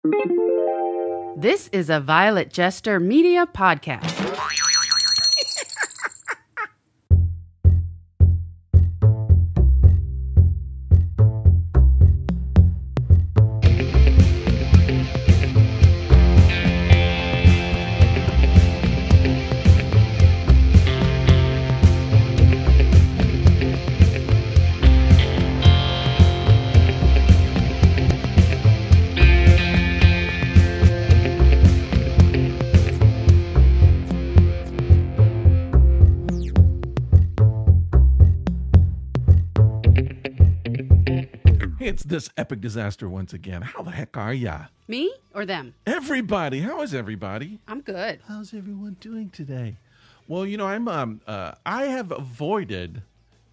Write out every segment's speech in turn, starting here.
This is a Violet Jester Media podcast. It's this epic disaster once again. How the heck are ya? Me or them? Everybody. How is everybody? I'm good. How's everyone doing today? Well, you know, I have avoided.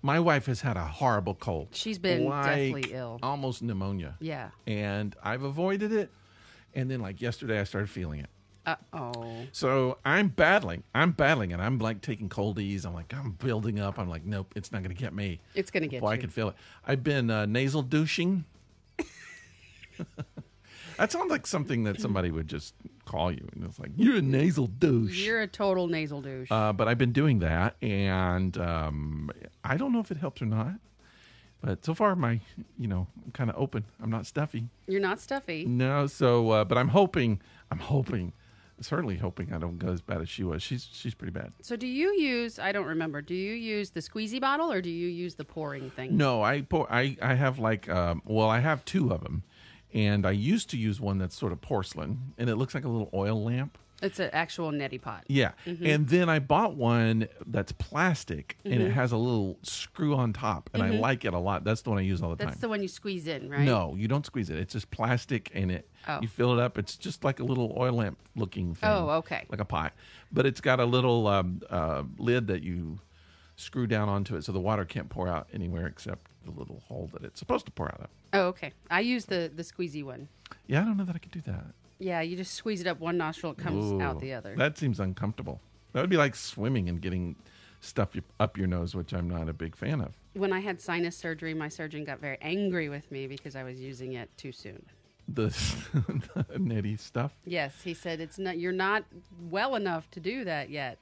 My wife has had a horrible cold. She's been deathly ill. Almost pneumonia. Yeah. And I've avoided it. And then like yesterday I started feeling it. Uh-oh. So I'm battling, and I'm like taking coldies. I'm building up. I'm like, nope, it's not going to get me. It's going to get you. I can feel it. I've been nasal douching. That sounds like something that somebody would just call you. And it's like, you're a nasal douche. You're a total nasal douche. But I've been doing that, and I don't know if it helps or not. But so far, I'm kind of open. I'm not stuffy. You're not stuffy. No, so, but I'm certainly hoping I don't go as bad as she was. She's pretty bad. So do you use, I don't remember, do you use the squeezy bottle or do you use the pouring thing? No, I have like, I have two of them. And I used to use one that's sort of porcelain, and it looks like a little oil lamp. It's an actual neti pot. Yeah. Mm-hmm. And then I bought one that's plastic, and it has a little screw on top, and I like it a lot. That's the one I use all the time. That's the one you squeeze in, right? No, you don't squeeze it. It's just plastic, and you fill it up. It's just like a little oil lamp looking thing. Oh, okay. Like a pot. But it's got a little lid that you screw down onto it so the water can't pour out anywhere except the little hole that it's supposed to pour out of. Oh, okay. I use the squeezy one. Yeah, I don't know that I could do that. Yeah, you just squeeze it up one nostril, it comes out the other. That seems uncomfortable. That would be like swimming and getting stuff up your nose, which I'm not a big fan of. When I had sinus surgery, my surgeon got very angry with me because I was using it too soon. The nitty stuff? Yes, he said you're not well enough to do that yet.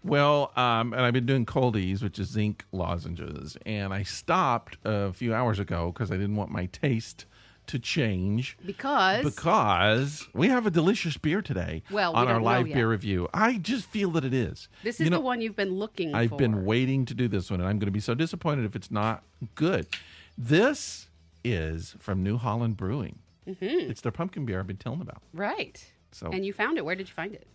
Well, and I've been doing coldies, which is zinc lozenges, and I stopped a few hours ago because I didn't want my taste to change. Because we have a delicious beer today on our live beer review. I just feel that it is. This is the one you've been looking for. I've been waiting to do this one, and I'm going to be so disappointed if it's not good. This is from New Holland Brewing. Mm-hmm. It's their pumpkin beer I've been telling about. Right. So, and you found it. Where did you find it?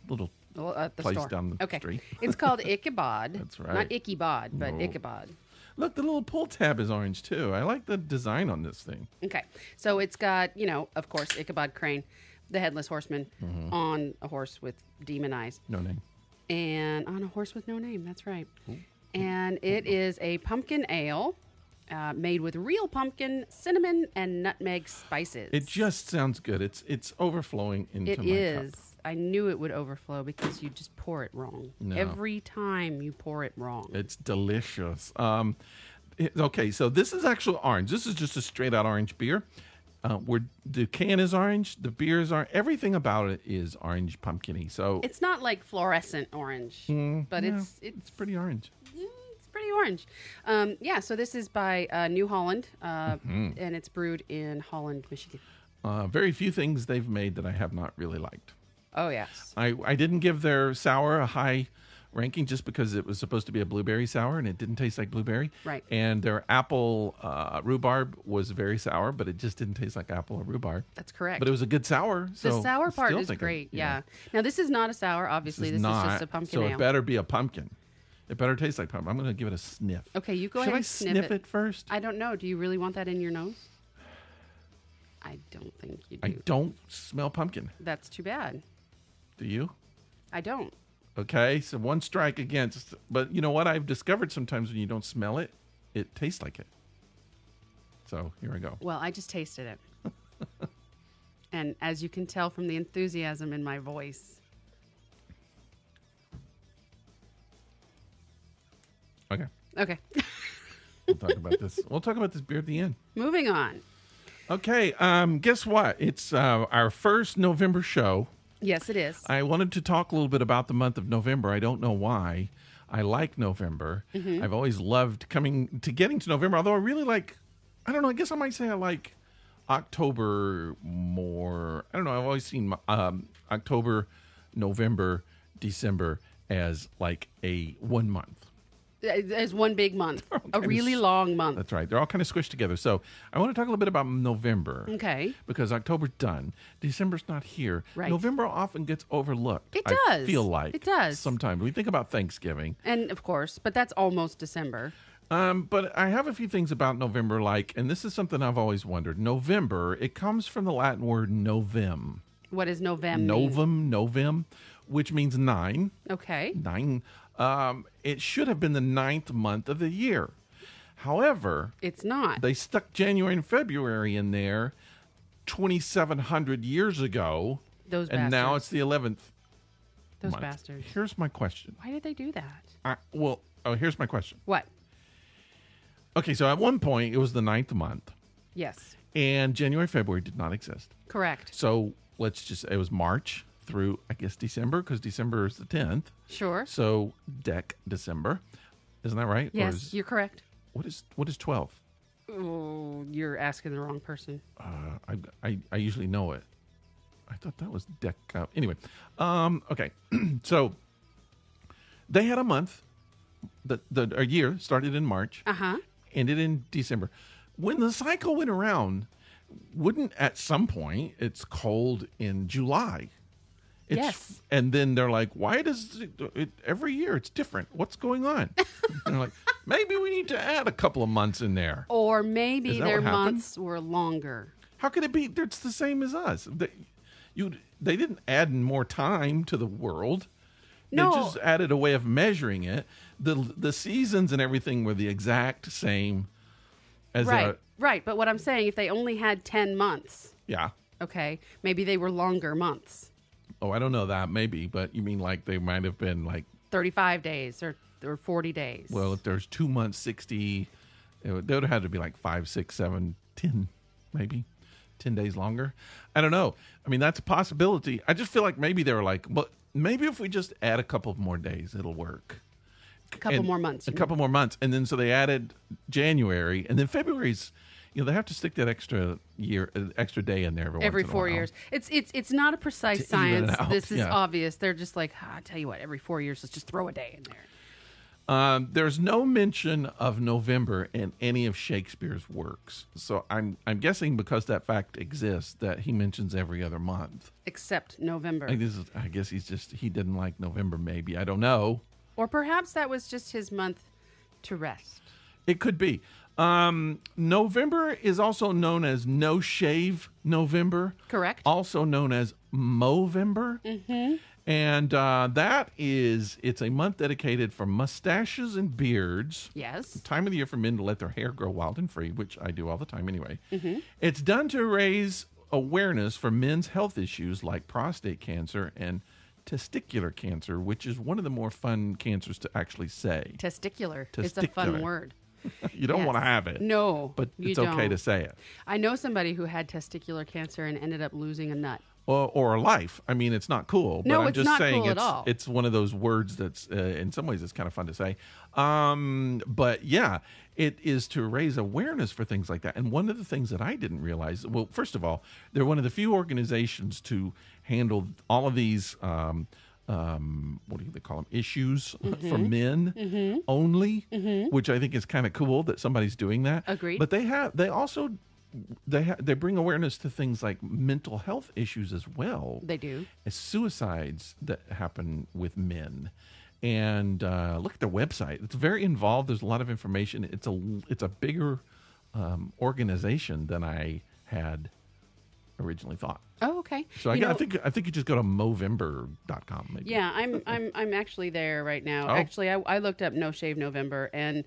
Little at the place store. down the street. It's called Ichabod. That's right. Not Ichabod, but Ichabod. Look, the little pull tab is orange, too. I like the design on this thing. Okay. So it's got, of course, Ichabod Crane, the headless horseman, on a horse with demon eyes. No name. And on a horse with no name. That's right. Ooh. And it is a pumpkin ale made with real pumpkin, cinnamon, and nutmeg spices. It just sounds good. It's overflowing into my cup. It is. I knew it would overflow because you just pour it wrong. No. Every time you pour it wrong. It's delicious. Okay, so this is actual orange. This is just a straight out orange beer. The can is orange. The beer is orange. Everything about it is orange pumpkiny. So it's not like fluorescent orange, but it's pretty orange. It's pretty orange. So this is by New Holland, and it's brewed in Holland, Michigan. Very few things they've made that I have not really liked. Oh, yes. I didn't give their sour a high ranking just because it was supposed to be a blueberry sour, and it didn't taste like blueberry. Right. And their apple rhubarb was very sour, but it just didn't taste like apple or rhubarb. That's correct. But it was a good sour. So the sour part is great, yeah. Now, this is not a sour, obviously. This is just a pumpkin ale. So it better be a pumpkin. It better taste like pumpkin. I'm going to give it a sniff. Okay, you go ahead and sniff it. Should I sniff it first? I don't know. Do you really want that in your nose? I don't think you do. I don't smell pumpkin. That's too bad. Do you? I don't. Okay, so one strike against. But you know what? I've discovered sometimes when you don't smell it, it tastes like it. So here I go. Well, I just tasted it. And as you can tell from the enthusiasm in my voice. Okay. Okay. We'll talk about this. We'll talk about this beer at the end. Moving on. Okay, guess what? It's our first November show. Yes, it is. I wanted to talk a little bit about the month of November. I don't know why. I like November. Mm-hmm. I've always loved getting to November, although I really like, I don't know, I guess I might say I like October more. I don't know, I've always seen October, November, December as like a 1 month. As one big month, a really long month. That's right. They're all kind of squished together. So I want to talk a little bit about November. Okay. Because October's done. December's not here. Right. November often gets overlooked. It does. I feel like. It does. Sometimes. We think about Thanksgiving. And, of course, but that's almost December. But I have a few things about November, and this is something I've always wondered. November, it comes from the Latin word novem. What does novem Novem, which means 9. Okay. 9. It should have been the 9th month of the year. However, it's not. They stuck January and February in there 2,700 years ago. Those and bastards. Now it's the 11th Those month. bastards. Here's my question. Why did they do that? Here's my question. What? Okay, so at one point, it was the 9th month. Yes. And January, February did not exist. Correct. So it was March through, I guess, December, because December is the 10th. Sure. So December. Isn't that right? Yes, you're correct. What is 12? Oh, you're asking the wrong person. I usually know it. I thought that was anyway. Okay. So they had a month. A year started in March. Ended in December. When the cycle went around, wouldn't at some point it's cold in July? Yes. And then they're like, why does it every year it's different? What's going on? And they're like, maybe we need to add a couple of months in there. Or maybe their months were longer. How could it be? It's the same as us. They didn't add more time to the world. No. They just added a way of measuring it. The seasons and everything were the exact same as Right, but what I'm saying, if they only had 10 months. Yeah. Okay, maybe they were longer months. Oh, I don't know that, maybe, but you mean like they might have been like 35 days or 40 days. Well, if there's 2 months, 60, they would have had to be like 5, 6, 7, 10, maybe 10 days longer. I don't know. I mean, that's a possibility. I just feel like maybe they were like, well, maybe if we just add a couple more days, it'll work. A couple more months. A couple more months. And then so they added January, and then February's, they have to stick that extra day in there every 4 years. It's not a precise science. This is obvious. They're just like, I tell you what, every 4 years, let's just throw a day in there. There's no mention of November in any of Shakespeare's works. So I'm guessing because that fact exists that he mentions every other month. Except November. I guess he didn't like November maybe. I don't know. Or perhaps that was just his month to rest. It could be. November is also known as No Shave November. Correct. Also known as Movember. Mm-hmm. And it's a month dedicated for mustaches and beards. Yes. The time of the year for men to let their hair grow wild and free, which I do all the time anyway. Mm-hmm. It's done to raise awareness for men's health issues like prostate cancer and testicular cancer, which is one of the more fun cancers to actually say. Testicular. It's a fun word. You don't want to have it. No, but it's okay to say it. I know somebody who had testicular cancer and ended up losing a nut. Or a life. I mean, it's not cool. But No, I'm it's just not saying cool at all. It's one of those words that's, in some ways, it's kind of fun to say. But yeah, it is to raise awareness for things like that. And one of the things that I didn't realize, well, first of all, they're one of the few organizations to handle all of these what do they call them? Issues for men only, which I think is kind of cool that somebody's doing that. Agreed. But they bring awareness to things like mental health issues as well. They do. As suicides that happen with men. And look at their website. It's very involved. There's a lot of information. It's a bigger organization than I had originally thought. Oh, okay. So I think you just go to Movember.com maybe. Yeah, I'm actually there right now. Oh. Actually, I looked up No Shave November, and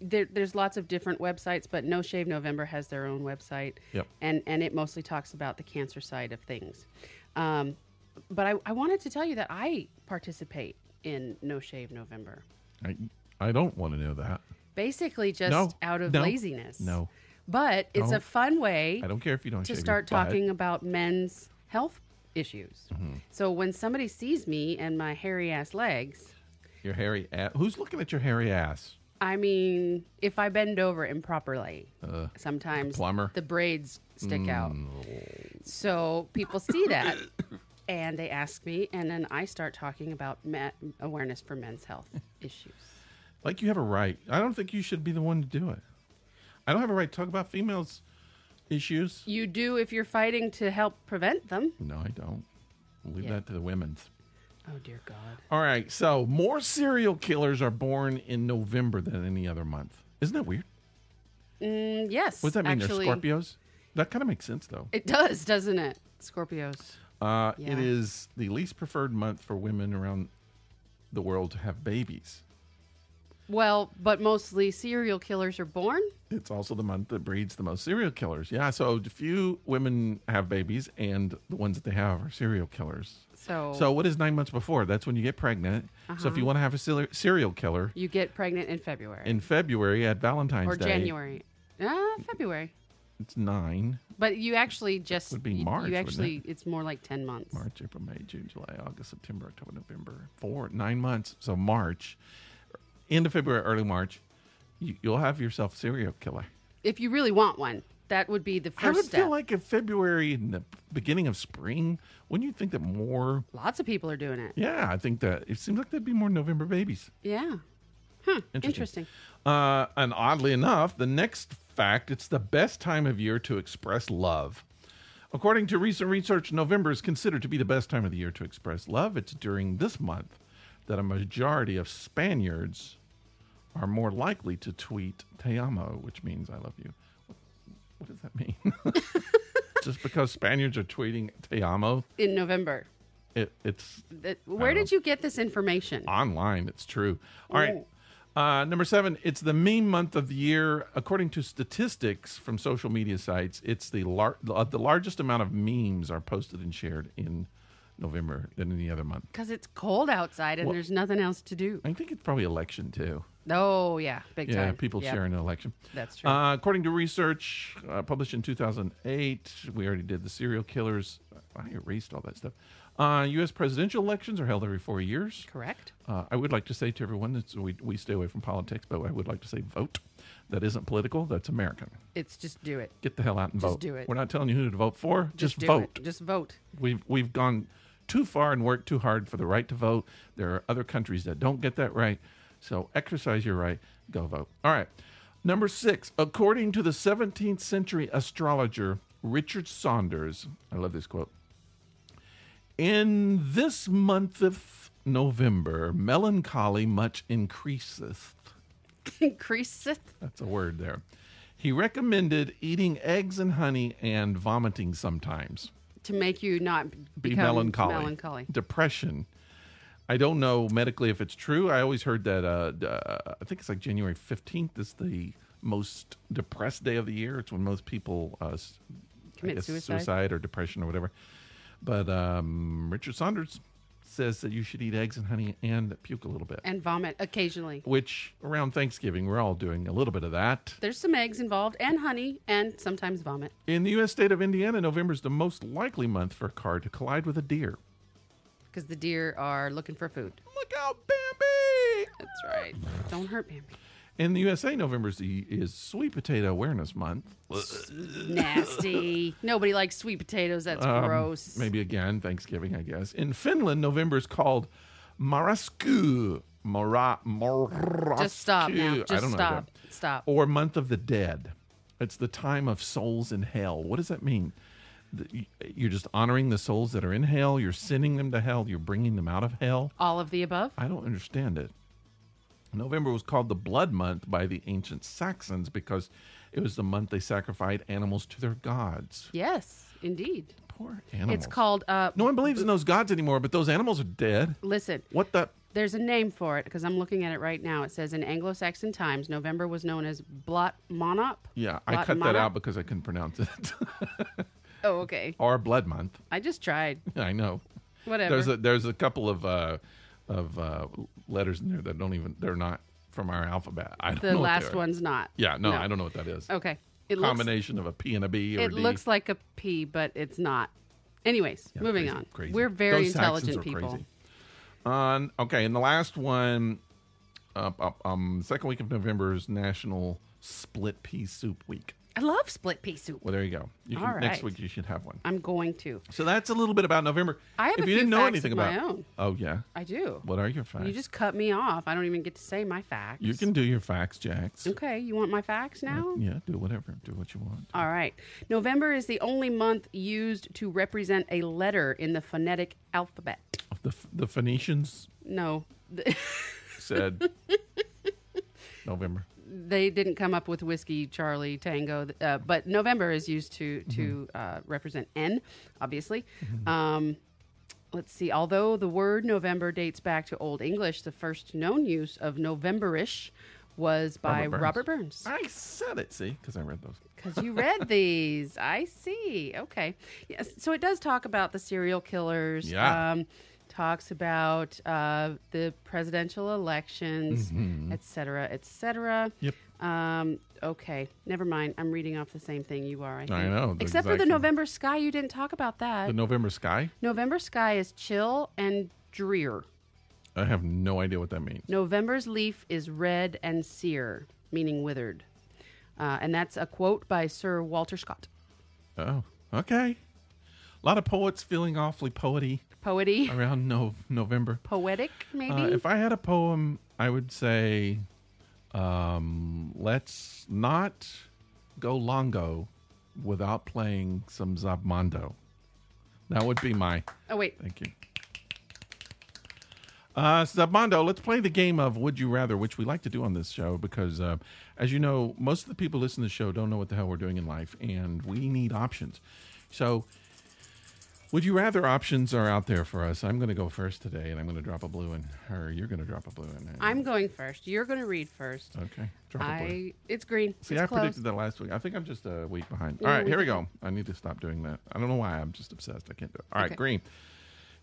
there's lots of different websites, but No Shave November has their own website. Yep. And it mostly talks about the cancer side of things. But I wanted to tell you that I participate in No Shave November. I don't want to know that. Basically just out of laziness. No. But it's a fun way. I don't care if you don't to shave start your butt. talking about men's health issues. Mm-hmm. So when somebody sees me and my hairy ass legs, your hairy ass. Who's looking at your hairy ass? I mean, if I bend over improperly, sometimes the braids stick out. So people see that and they ask me, and then I start talking about awareness for men's health issues. Like you have a right. I don't think you should be the one to do it. I don't have a right to talk about females' issues. You do if you're fighting to help prevent them. No, I don't. Leave that to the women's. Oh, dear God. All right. So more serial killers are born in November than any other month. Isn't that weird? Yes. What does that mean? Actually, They're Scorpios? That kind of makes sense, though. It does, doesn't it? Scorpios. It is the least preferred month for women around the world to have babies. Well, but mostly serial killers are born? It's also the month that breeds the most serial killers. Yeah, so few women have babies, and the ones that they have are serial killers. So what is 9 months before? That's when you get pregnant. So if you want to have a serial killer... You get pregnant in February. In February at Valentine's Day. Or January. February. It's 9. But you actually just... It would be March, it's more like 10 months. March, April, May, June, July, August, September, October, November. 9 months. So March... End of February, early March, you'll have yourself a serial killer. If you really want one, that would be the first step. I would feel like in February, in the beginning of spring, wouldn't you think that more... Lots of people are doing it. Yeah, I think that it seems like there'd be more November babies. Yeah. Interesting. And oddly enough, the next fact, it's the best time of year to express love. According to recent research, November is considered to be the best time of the year to express love. It's during this month that a majority of Spaniards are more likely to tweet "Te amo," which means "I love you." What does that mean? Just because Spaniards are tweeting "Te amo" in November? Where did you get this information? Online. It's true. All right. Number 7. It's the meme month of the year. According to statistics from social media sites, it's the largest amount of memes are posted and shared in November than any other month. Because it's cold outside and there's nothing else to do. I think it's probably election too. Oh, yeah. Big time. Yeah, people sharing an election. That's true. According to research published in 2008, we already did the serial killers. I erased all that stuff. U.S. presidential elections are held every 4 years. Correct. I would like to say to everyone that we stay away from politics, but I would like to say vote. That isn't political. That's American. It's just do it. Get the hell out and vote. Just do it. We're not telling you who to vote for. Just do vote. It. Just vote. We've gone too far and worked too hard for the right to vote. There are other countries that don't get that right. So exercise your right. Go vote. All right. Number 6. According to the 17th century astrologer Richard Saunders, I love this quote, in this month of November, melancholy much increaseth. Increaseth? That's a word there. He recommended eating eggs and honey and vomiting sometimes. To make you not be melancholy. Depression. I don't know medically if it's true. I always heard that, I think it's like January 15th is the most depressed day of the year. It's when most people commit suicide or depression or whatever. But Richard Saunders says that you should eat eggs and honey and puke a little bit. And vomit occasionally. Which, around Thanksgiving, we're all doing a little bit of that. There's some eggs involved and honey and sometimes vomit. In the U.S. state of Indiana, November is the most likely month for a car to collide with a deer. Because the deer are looking for food. Look out, Bambi! That's right. Don't hurt Bambi. In the USA, November is Sweet Potato Awareness Month. Nasty. Nobody likes sweet potatoes. That's gross. Maybe again, Thanksgiving, I guess. In Finland, November is called Marrasku. Just stop now. Just stop. Or Month of the Dead. It's the time of souls in hell. What does that mean? You're just honoring the souls that are in hell. You're sending them to hell. You're bringing them out of hell. All of the above? I don't understand it. November was called the Blood Month by the ancient Saxons because it was the month they sacrificed animals to their gods. Yes, indeed. Poor animals. It's called... no one believes in those gods anymore, but those animals are dead. Listen. What the... There's a name for it because I'm looking at it right now. It says in Anglo-Saxon times, November was known as Blot Monop. Yeah, I cut that out because I couldn't pronounce it. Oh, okay. Or Blood Month. I just tried. I know. Whatever. There's a couple of letters in there that they're not from our alphabet. I don't know. The last one's not. Yeah, no, I don't know what that is. Okay. combination of a P and a B or it D. looks like a P, but it's not. Anyways, moving on. Crazy. We're very Those intelligent Saxons are people. Crazy. Okay, and the last one, second week of November is National Split Pea Soup Week. I love split pea soup. Well, there you go. All right. Next week you should have one. I'm going to. So that's a little bit about November. I have if a you few didn't know facts anything of about my own. Oh, yeah? I do. What are your facts? You just cut me off. I don't even get to say my facts. You can do your facts, Jax. Okay, you want my facts now? Yeah, do whatever. Do what you want. All right. November is the only month used to represent a letter in the phonetic alphabet. The Phoenicians No. said November. They didn't come up with Whiskey, Charlie, Tango, but November is used to represent N, obviously. Mm-hmm. Let's see. Although the word November dates back to Old English, the first known use of Novemberish was by Robert Burns. I said it, see, because I read those. Because you read these. I see. Okay. Yes. So it does talk about the serial killers. Yeah. Talks about the presidential elections, et cetera, et cetera. Yep. Okay. Never mind. I'm reading off the same thing you are, I think. I know. Except for the November sky. You didn't talk about that. The November sky? November sky is chill and drear. I have no idea what that means. November's leaf is red and sere, meaning withered. And that's a quote by Sir Walter Scott. Oh, okay. A lot of poets feeling awfully poety around November. Poetic, maybe? If I had a poem, I would say, let's not go longo without playing some Zabmondo. That would be my... Oh, wait. Thank you. Zabmondo, let's play the game of Would You Rather, which we like to do on this show because, as you know, most of the people listening to the show don't know what the hell we're doing in life, and we need options. So... Would you rather options are out there for us? I'm going to go first today, and I'm going to drop a blue in. Or you're going to drop a blue in. I'm going first. You're going to read first. Okay. Drop a blue. It's green. See, it's I close. predicted that last week. I think I'm just a week behind. All right, here we go. I need to stop doing that. I don't know why. I'm just obsessed. I can't do it. All right, green.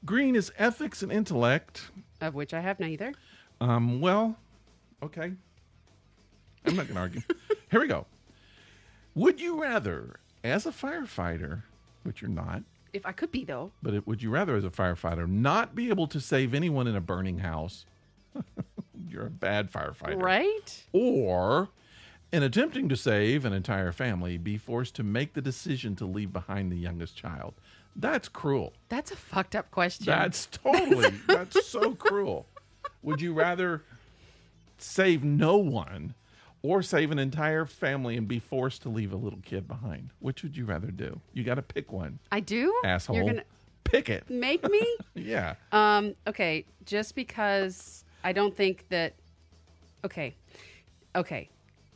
Green is ethics and intellect. Of which I have neither. Well, okay. I'm not going to argue. Here we go. Would you rather, as a firefighter, which you're not, if I could be, though. But would you rather, as a firefighter, not be able to save anyone in a burning house? You're a bad firefighter. Right? Or, in attempting to save an entire family, be forced to make the decision to leave behind the youngest child. That's cruel. That's a fucked up question. That's so cruel. Would you rather save no one or save an entire family and be forced to leave a little kid behind? Which would you rather do? You got to pick one. I do? Asshole. You're gonna pick it. Make me? Yeah. Okay. Just because I don't think that... Okay.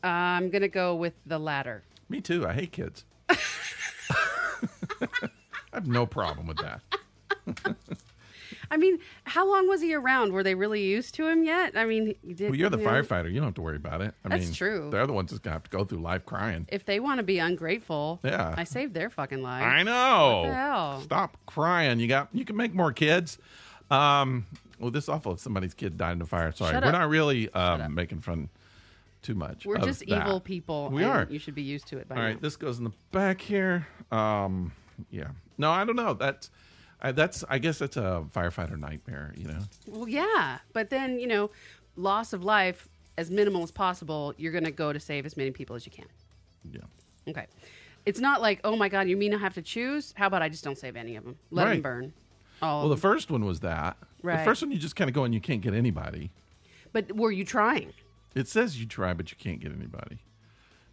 I'm going to go with the latter. Me too. I hate kids. I have no problem with that. I mean, how long was he around? Were they really used to him yet? I mean, you're the firefighter. You don't have to worry about it. That's true. They're the ones that's going to have to go through life crying. If they want to be ungrateful, yeah, I saved their fucking life. I know. What the hell? Stop crying. You can make more kids. Well, this is awful if somebody's kid died in a fire. Sorry. We're not really making fun too much. We're just evil people. We are. You should be used to it by now. All right. This goes in the back here. Yeah. No, I don't know. I guess that's a firefighter nightmare, you know? Well, yeah. But then, loss of life, as minimal as possible, you're going to go to save as many people as you can. Yeah. Okay. It's not like, oh, my God, you mean I have to choose? How about I just don't save any of them? Let them burn. Well, the first one was that. Right. The first one, you just kind of go and you can't get anybody. But were you trying? It says you try, but you can't get anybody.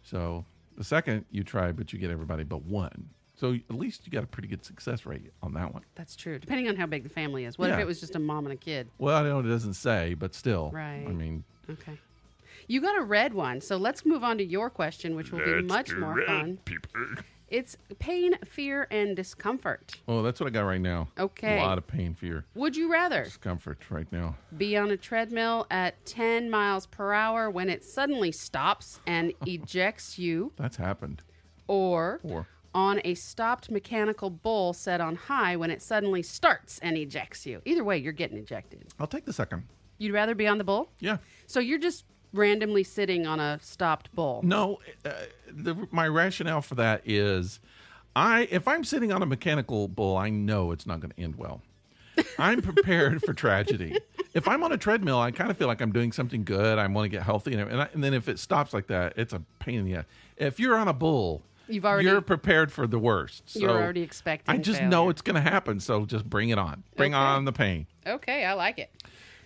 So the second, you try, but you get everybody but one. So at least you got a pretty good success rate on that one. That's true. Depending on how big the family is. What if it was just a mom and a kid? Well, I know it doesn't say, but still. Right. I mean. Okay. You got a red one. So let's move on to your question, which will be much more fun. It's pain, fear, and discomfort. Oh, that's what I got right now. Okay. A lot of pain, fear. Would you rather? Discomfort right now. Be on a treadmill at 10 miles per hour when it suddenly stops and ejects you. That's happened. Or on a stopped mechanical bull set on high when it suddenly starts and ejects you. Either way, you're getting ejected. I'll take the second. You'd rather be on the bull? Yeah. So you're just randomly sitting on a stopped bowl. No, my rationale for that is, if I'm sitting on a mechanical bull, I know it's not going to end well. I'm prepared for tragedy. If I'm on a treadmill, I kind of feel like I'm doing something good. I want to get healthy, and then if it stops like that, it's a pain in the ass. If you're on a bull, you're prepared for the worst. So you're already expecting. I just know it's going to happen, so just bring it on. Bring on the pain. Okay, I like it.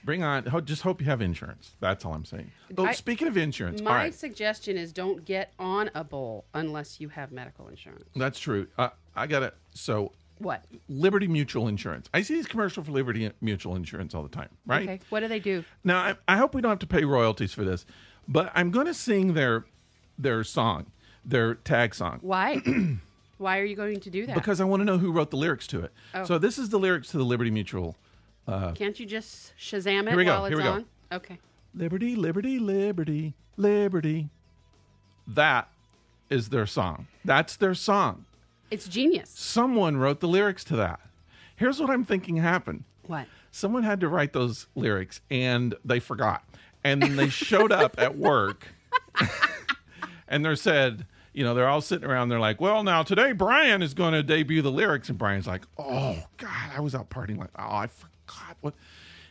Bring on. Just hope you have insurance. That's all I'm saying. But speaking of insurance, my suggestion is don't get on a bull unless you have medical insurance. That's true. I got it. So what? Liberty Mutual Insurance. I see these commercials for Liberty Mutual Insurance all the time, right? Okay. What do they do? Now, I hope we don't have to pay royalties for this, but I'm going to sing their song, their tag song. Why? Why are you going to do that? Because I want to know who wrote the lyrics to it. Oh. So this is the lyrics to the Liberty Mutual. Can't you just Shazam it while it's on? Okay. Liberty, liberty, liberty, liberty. That is their song. That's their song. It's genius. Someone wrote the lyrics to that. Here's what I'm thinking happened. What? Someone had to write those lyrics, and they forgot. And then they showed up at work, and they said, they're all sitting around. They're like, well, now today Brian is going to debut the lyrics. And Brian's like, oh, God, I was out partying. Like, oh, I forgot. What?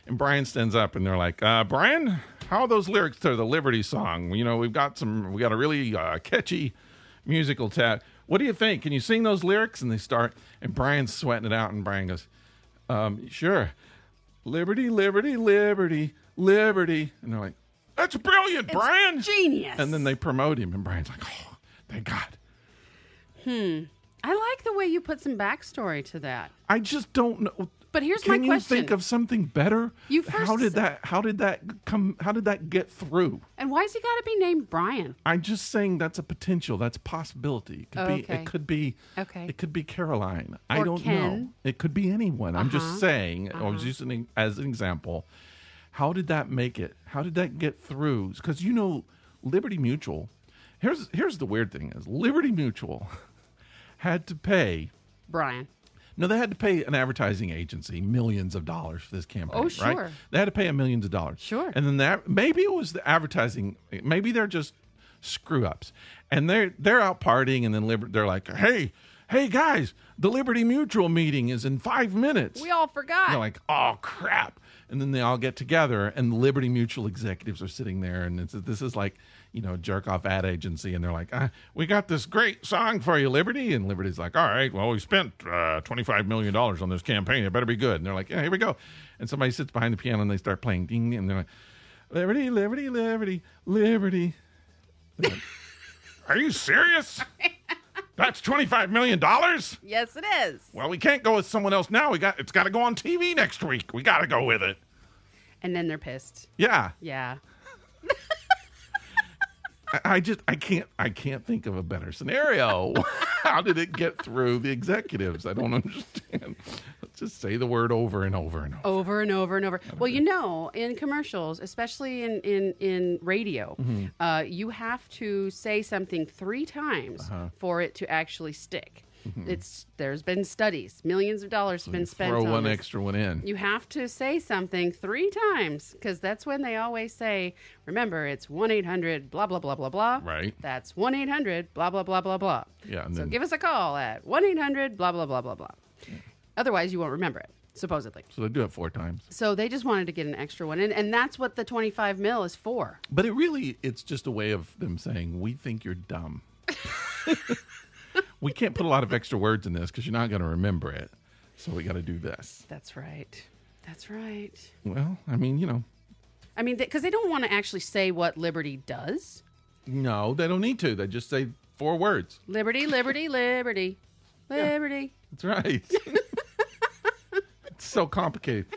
And Brian stands up, and they're like, Brian, how are those lyrics to the Liberty song? We've got a really catchy musical tab. What do you think? Can you sing those lyrics? And they start, and Brian's sweating it out, and Brian goes, sure. Liberty, liberty, liberty, liberty. And they're like, that's brilliant, Brian. It's genius. And then they promote him, and Brian's like, oh, thank God. I like the way you put some backstory to that. I just don't know. But here's my question. Can you think of something better? How did that get through? And why's he got to be named Brian? I'm just saying that's a potential. That's a possibility. It could be Caroline. I don't know. It could be anyone. I'm just saying, I was using as an example. How did that make it? How did that get through? Because Liberty Mutual, here's the weird thing is Liberty Mutual had to pay Brian. No, they had to pay an advertising agency millions of dollars for this campaign. Oh, sure. Right? They had to pay $1 million. Sure. And then maybe it was the advertising. Maybe they're just screw ups, and they're out partying, and then they're like, hey guys, the Liberty Mutual meeting is in 5 minutes. We all forgot. And they're like, oh crap. And then they all get together, and the Liberty Mutual executives are sitting there, and this is like, jerk off ad agency, and they're like, we got this great song for you, Liberty. And Liberty's like, all right, well, we spent $25 million on this campaign. It better be good. And they're like, yeah, here we go. And somebody sits behind the piano, and they start playing ding, and they're like, Liberty, liberty, liberty, liberty. Like, are you serious? That's $25 million? Yes, it is. Well, we can't go with someone else now. It's got to go on TV next week. We got to go with it. And then they're pissed. Yeah. Yeah. I can't think of a better scenario. How did it get through the executives? I don't understand. Let's just say the word over and over and over. Over and over and over. Well, in commercials, especially in radio, you have to say something 3 times for it to actually stick. There's been studies, millions of dollars have been spent on this. Throw one this. extra one in. You have to say something 3 times because that's when they always say, remember, it's 1-800 blah blah blah blah blah. Right. That's 1-800 blah blah blah blah blah. Yeah. So give us a call at 1-800 blah blah blah blah blah. Yeah. Otherwise, you won't remember it. Supposedly. So they do it 4 times. So they just wanted to get an extra one, and that's what the $25 million is for. But it's just a way of them saying, we think you're dumb. We can't put a lot of extra words in this because you're not going to remember it. So we got to do this. That's right. That's right. Well, I mean, because they don't want to actually say what Liberty does. No, they don't need to. They just say 4 words. Liberty, liberty, liberty, liberty. Yeah, that's right. It's so complicated.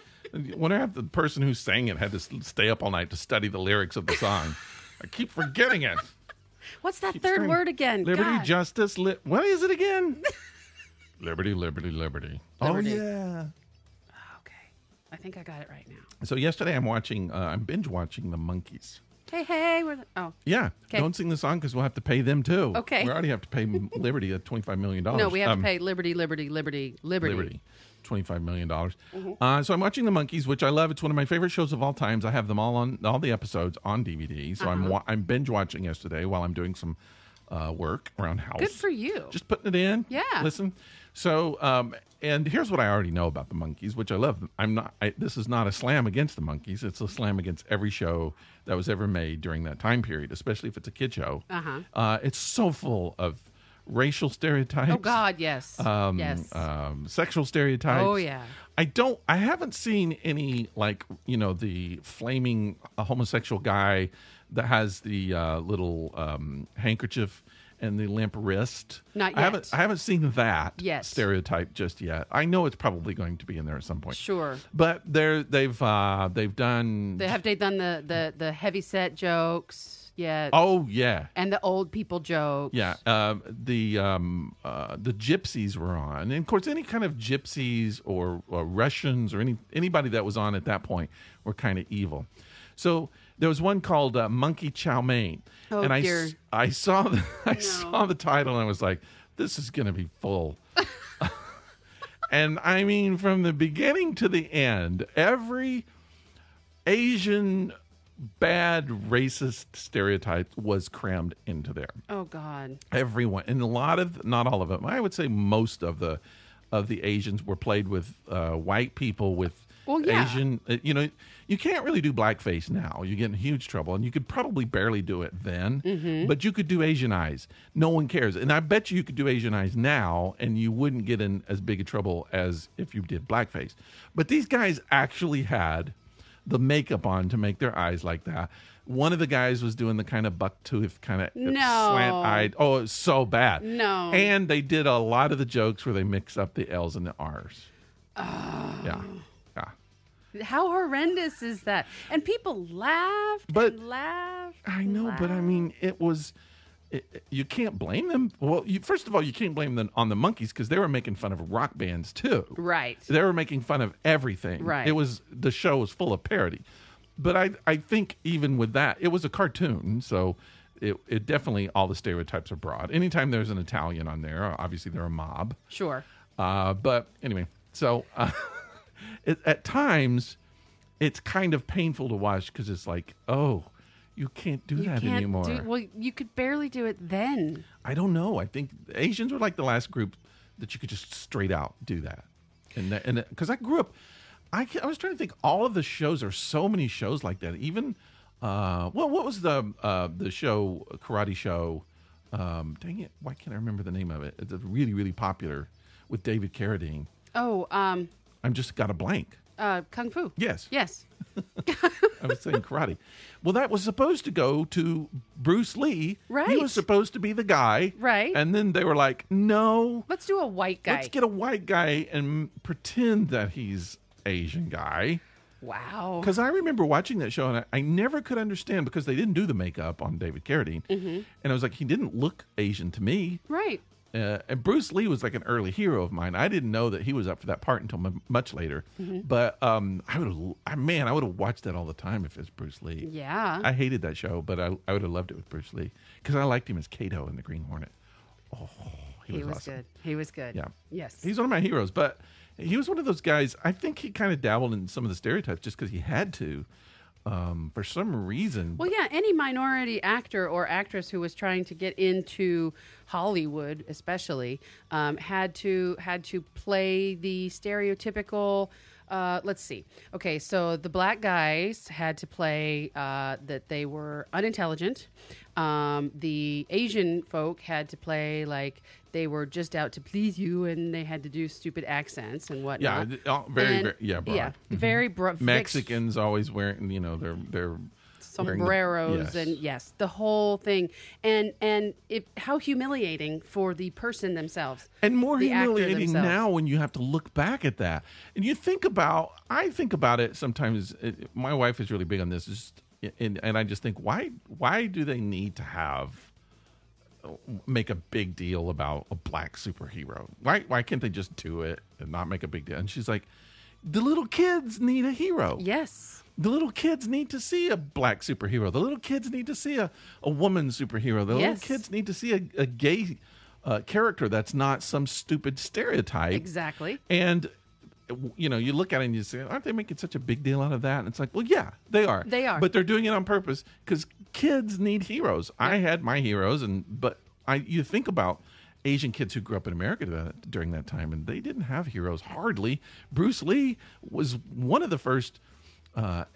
Wonder if the person who sang it had to stay up all night to study the lyrics of the song. I keep forgetting it. What's that third word again? Liberty, God. justice, what is it again? Liberty, liberty, liberty. Oh, yeah. Okay. I think I got it right now. So yesterday I'm binge watching the Monkees. Hey, yeah. Okay. Don't sing the song because we'll have to pay them too. Okay. We already have to pay Liberty $25 million. No, we have to pay Liberty, liberty, liberty, liberty. $25 million. So I'm watching the Monkees, which I love. It's one of my favorite shows of all times. I have them all the episodes on DVD. So I'm binge watching yesterday while I'm doing some work around house. Good for you. Just putting it in. Yeah. Listen. So and here's what I already know about the Monkees, which I love. This is not a slam against the Monkees. It's a slam against every show that was ever made during that time period, especially if it's a kid show. It's so full of racial stereotypes. Oh God, yes. Yes. Sexual stereotypes. Oh yeah. I haven't seen any, like, the flaming homosexual guy that has the little handkerchief and the limp wrist. Not yet. I haven't seen that Yes. stereotype just yet. I know it's probably going to be in there at some point. Sure. But they've done. Have they done the heavy set jokes yet? Oh yeah. And the old people jokes. Yeah. The gypsies were on, and of course, any kind of gypsies or Russians or anybody that was on at that point were kind of evil. So there was one called Monkee Chow Mein, and dear. I saw the title and I was like, this is going to be full. And I mean, from the beginning to the end, every Asian bad racist stereotype was crammed into there. Oh God. Everyone, and not all of them. I would say most of the Asians were played with white people with Asian. You can't really do blackface now. You get in huge trouble, and you could probably barely do it then. But you could do Asian eyes. No one cares, and I bet you could do Asian eyes now, and you wouldn't get in as big a trouble as if you did blackface. But these guys actually had the makeup on to make their eyes like that. One of the guys was doing the kind of buck-tooth, kind of slant-eyed. Oh, it was so bad. No. And they did a lot of the jokes where they mix up the L's and the R's. Oh. Yeah. How horrendous is that? And people laughed and laughed. I know, but I mean, it was... you can't blame them. Well, first of all, you can't blame them on the Monkees because they were making fun of rock bands too. Right. They were making fun of everything. Right. The show was full of parody. But I think even with that, it was a cartoon, so it definitely, all the stereotypes are broad. Anytime there's an Italian on there, obviously they're a mob. Sure. But anyway, so at times it's kind of painful to watch because it's like, oh, you can't do that anymore. Well, you could barely do it then. I don't know. I think Asians were like the last group that you could just straight out do that. And because I grew up, I was trying to think. All of the shows, there are so many shows like that. Even what was the show, karate show? Dang it! Why can't I remember the name of it? It's really, really popular with David Carradine. Oh, I'm just got a blank. Kung Fu. Yes. Yes. I was saying karate. Well, that was supposed to go to Bruce Lee. Right. He was supposed to be the guy. Right. And then they were like, no. Let's do a white guy. Let's get a white guy and pretend that he's Asian guy. Wow. Because I remember watching that show, and I never could understand because they didn't do the makeup on David Carradine. And I was like, he didn't look Asian to me. Right. And Bruce Lee was like an early hero of mine. I didn't know that he was up for that part until much later. But I would have watched that all the time if it was Bruce Lee. Yeah. I hated that show, but I would have loved it with Bruce Lee because I liked him as Kato in the Green Hornet. Oh, he was awesome. Good. He was good. Yeah. Yes. He's one of my heroes, but he was one of those guys. I think he kind of dabbled in some of the stereotypes just because he had to. For some reason. Well, yeah, any minority actor or actress who was trying to get into Hollywood, especially, had to play the stereotypical. Let's see. Okay, so the black guys had to play that they were unintelligent. The Asian folk had to play like they were just out to please you, and they had to do stupid accents and whatnot. Yeah, very broad. Yeah, very broad. Mexicans always wearing, their sombreros and the whole thing, and how humiliating for the person themselves, and more humiliating now when you have to look back at that and you think about. I think about it sometimes. My wife is really big on this, and I just think why do they need to make a big deal about a black superhero? Why can't they just do it and not make a big deal? And she's like, the little kids need a hero. Yes. The little kids need to see a black superhero. The little kids need to see a woman superhero. The little kids need to see a gay character that's not some stupid stereotype. Exactly. And you look at it and you say, aren't they making such a big deal out of that? And it's like, well, yeah, they are. They are. But they're doing it on purpose because kids need heroes. Yeah. I had my heroes, but you think about Asian kids who grew up in America during that time, and they didn't have heroes hardly. Bruce Lee was one of the first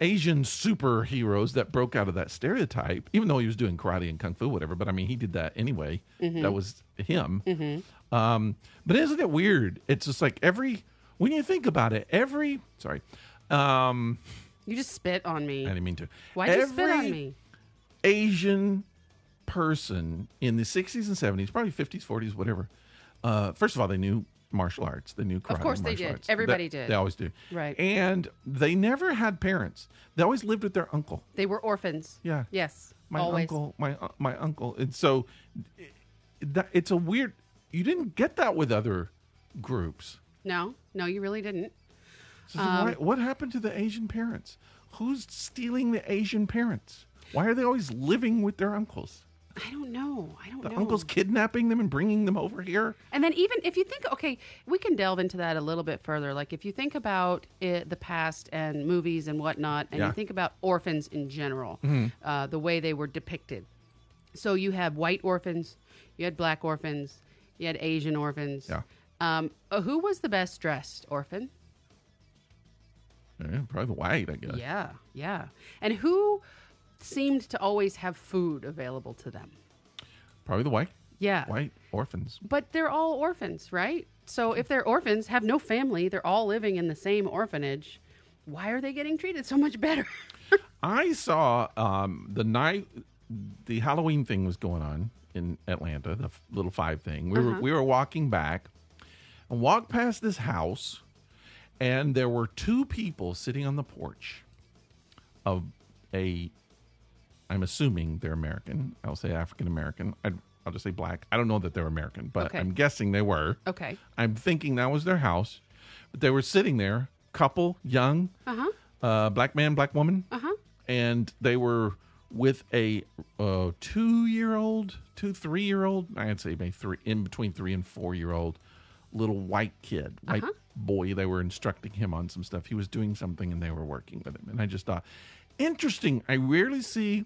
Asian superheroes that broke out of that stereotype, even though he was doing karate and kung fu, whatever. But I mean, he did that anyway. Mm-hmm. That was him. Mm-hmm. But isn't it weird? It's just like when you think about it, you just spit on me. I didn't mean to. Why'd you spit on me? Asian person in the 60s and 70s, probably 50s, 40s, whatever. First of all, they knew martial arts. They knew karate. Of course and they martial did. arts. Everybody did. They always do. Right. And they never had parents. They always lived with their uncle. They were orphans. Yeah. Yes. My always. uncle. My uncle. And so it's a weird. You didn't get that with other groups. No, you really didn't. So what happened to the Asian parents? Who's stealing the Asian parents? Why are they always living with their uncles? I don't know. The uncle's kidnapping them and bringing them over here. And then even if you think, okay, we can delve into that a little bit further. Like if you think about the past and movies and whatnot, and you think about orphans in general, the way they were depicted. So you have white orphans, you had black orphans, you had Asian orphans. Yeah. Who was the best dressed orphan? Yeah, probably the white, I guess. Yeah. And who seemed to always have food available to them? Probably the white. Yeah. White orphans. But they're all orphans, right? So if they're orphans, have no family, they're all living in the same orphanage, why are they getting treated so much better? I saw the night the Halloween thing was going on in Atlanta, the Little Five thing. We were walking back and walked past this house, and there were two people sitting on the porch of I'm assuming they're American. I'll say African American. I'll just say black. I don't know that they're American, but I'm guessing they were. Okay. I'm thinking that was their house. But they were sitting there, couple, young, black man, black woman. And they were with a 2-year-old, 3-year-old, I'd say maybe in between 3 and 4-year-old little white kid, white boy. They were instructing him on some stuff. He was doing something and they were working with him. And I just thought, interesting. I rarely see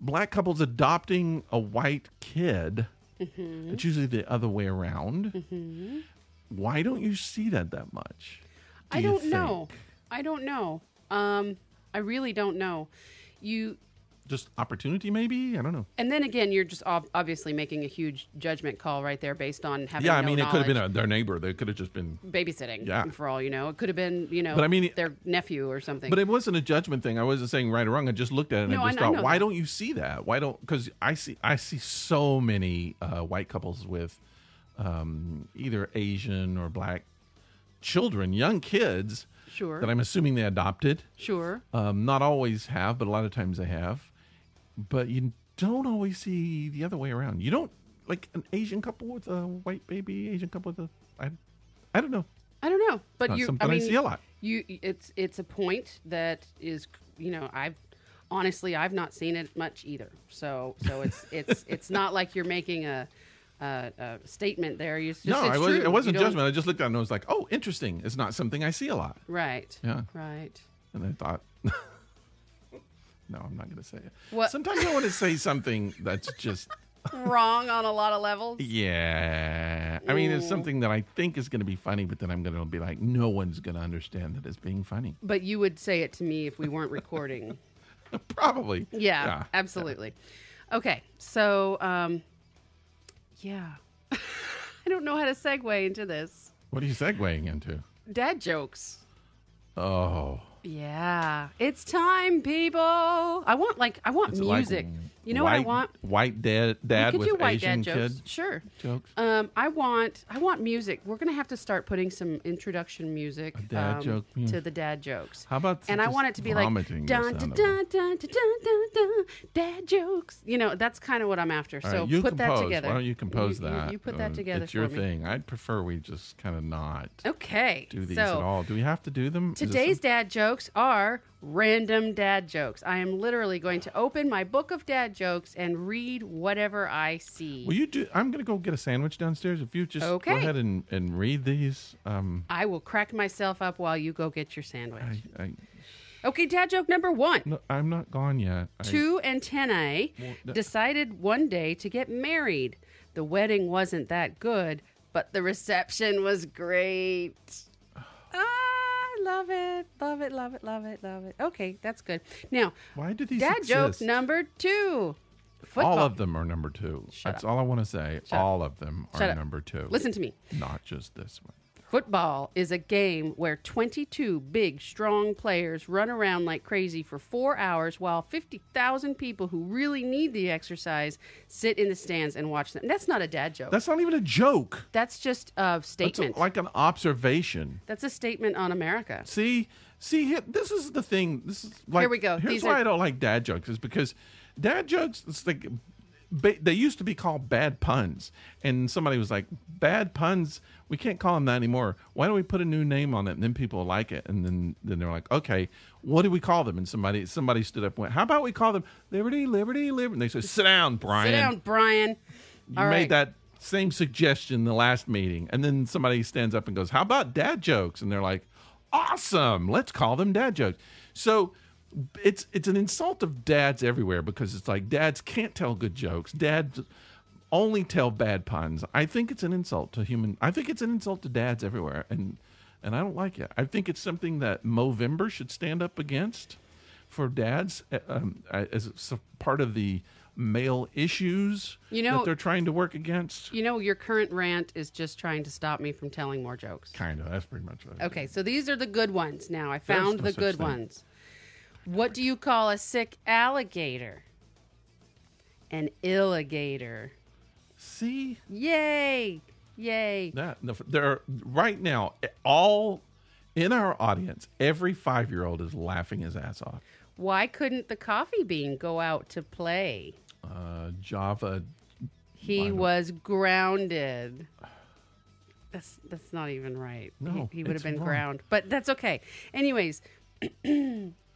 black couples adopting a white kid. It's usually the other way around. Why don't you see that much? I don't know. I really don't know. Just opportunity, maybe? I don't know. And then again, you're just obviously making a huge judgment call right there based on having I mean, it could have been their neighbor. They could have just been babysitting, for all you know. It could have been, but I mean, their nephew or something. But it wasn't a judgment thing. I wasn't saying right or wrong. I just looked at it and I just thought, why don't you see that? Why don't? Because I see so many white couples with either Asian or black children, young kids. Sure. That I'm assuming they adopted. Sure. Not always have, but a lot of times they have. But you don't always see the other way around. You don't like an Asian couple with a white baby, Asian couple with I don't know. But I see a lot. It's a point that is, I've not seen it much either. So it's not like you're making a statement there. It wasn't judgment. I just looked at it and I was like, oh, interesting. It's not something I see a lot. Right. Yeah. Right. And I thought, no, I'm not going to say it. What? Sometimes I want to say something that's just wrong on a lot of levels. Yeah. I mean, it's something that I think is going to be funny, but then I'm going to be like, no one's going to understand that it's being funny. But you would say it to me if we weren't recording. Probably. Yeah, absolutely. Yeah. Okay. So, yeah. I don't know how to segue into this. What are you segueing into? Dad jokes. Oh. Yeah. It's time, people. I want music. Like you know what I want? White dad with Asian kid. Sure. Jokes. I want music. We're gonna have to start putting some introduction music to the dad jokes. How about I want it to be like dun dun dun dun dun dun dun dad jokes. That's kind of what I'm after. So put that together. Why don't you compose that? You put that together. It's your thing. I'd prefer we just kind of not do these at all. Do we have to do them? Today's dad joke jokes are random dad jokes. I am literally going to open my book of dad jokes and read whatever I see. Will you do? I'm going to go get a sandwich downstairs. If you just go ahead and read these. I will crack myself up while you go get your sandwich. Okay, dad joke number 1. No, I'm not gone yet. Two antennae decided one day to get married. The wedding wasn't that good, but the reception was great. Love it, love it, love it, love it, love it. Okay, that's good. Now, why do these dad exist? joke number 2. Football. All of them are number 2. That's all I want to say. All of them are number 2. Listen to me. Not just this one. Football is a game where 22 big, strong players run around like crazy for 4 hours while 50,000 people who really need the exercise sit in the stands and watch them. That's not a dad joke. That's not even a joke. That's just a statement. That's like an observation. That's a statement on America. See, this is the thing. This is like, here we go. Here's why I don't like dad jokes is because dad jokes, it's like they used to be called bad puns, and somebody was like, bad puns, we can't call them that anymore. Why don't we put a new name on it, and then people like it, and then they're like, okay, what do we call them? And somebody stood up and went, how about we call them Liberty, Liberty, Liberty? And they said, sit down, Brian. Sit down, Brian. You made that same suggestion in the last meeting, and then somebody stands up and goes, how about dad jokes? And they're like, awesome, let's call them dad jokes. So it's an insult of dads everywhere because it's like dads can't tell good jokes. Dads only tell bad puns. I think it's an insult to I think it's an insult to dads everywhere, and I don't like it. I think it's something that Movember should stand up against for dads as part of the male issues that they're trying to work against. Your current rant is just trying to stop me from telling more jokes. Kind of. That's pretty much what I Okay, so these are the good ones. Now, I found the good ones. What do you call a sick alligator? An illigator. See? Yay! There are, right now, all in our audience, every 5-year-old is laughing his ass off. Why couldn't the coffee bean go out to play? Java. He was grounded. That's not even right. No, he would have been ground, but that's okay. Anyways,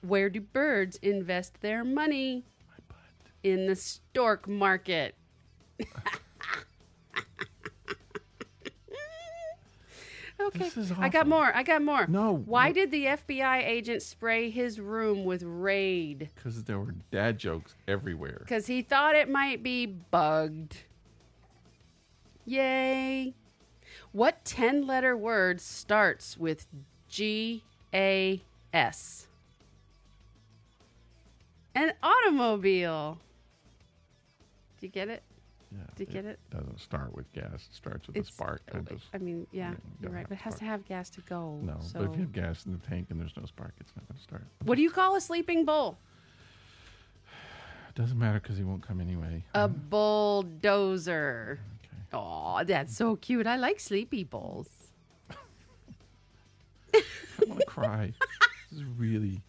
where do birds invest their money? My butt. In the stork market. Okay, I got more. No. Why did the FBI agent spray his room with Raid? Because there were dad jokes everywhere. Because he thought it might be bugged. Yay. What 10-letter word starts with G-A-S? An automobile. Do you get it? Yeah, Did you get it? Doesn't start with gas. It starts with a spark. You're right. But it has to have gas to go. No, but if you have gas in the tank and there's no spark, it's not going to start. What do you call a sleeping bull? Doesn't matter because he won't come anyway. A bulldozer. Okay. Oh, that's so cute. I like sleepy bulls. I want to cry. This is really,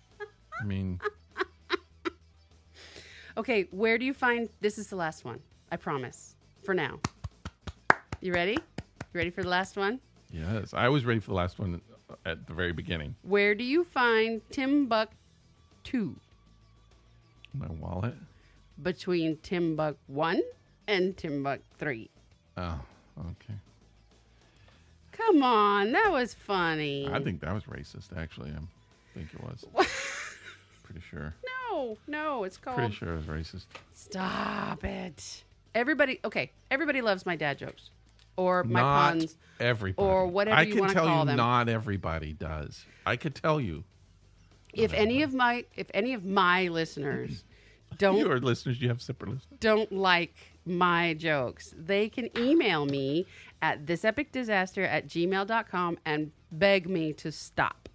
Okay, where do you find... This is the last one. I promise. For now. You ready? You ready for the last one? Yes. I was ready for the last one at the very beginning. Where do you find Timbuktu? My wallet? Between Timbuk 1 and Timbuk 3. Oh, okay. Come on. That was funny. I think that was racist, actually. I think it was. Pretty sure. No. It's called... Pretty sure it was racist. Stop it. Everybody loves my dad jokes or my not puns. Everybody. Or whatever you want to call them. I can tell you not everybody does. I could tell you. If any of my listeners don't... Your listeners, you have separate listeners. Don't like my jokes, they can email me at thisepicdisaster@gmail.com and beg me to stop.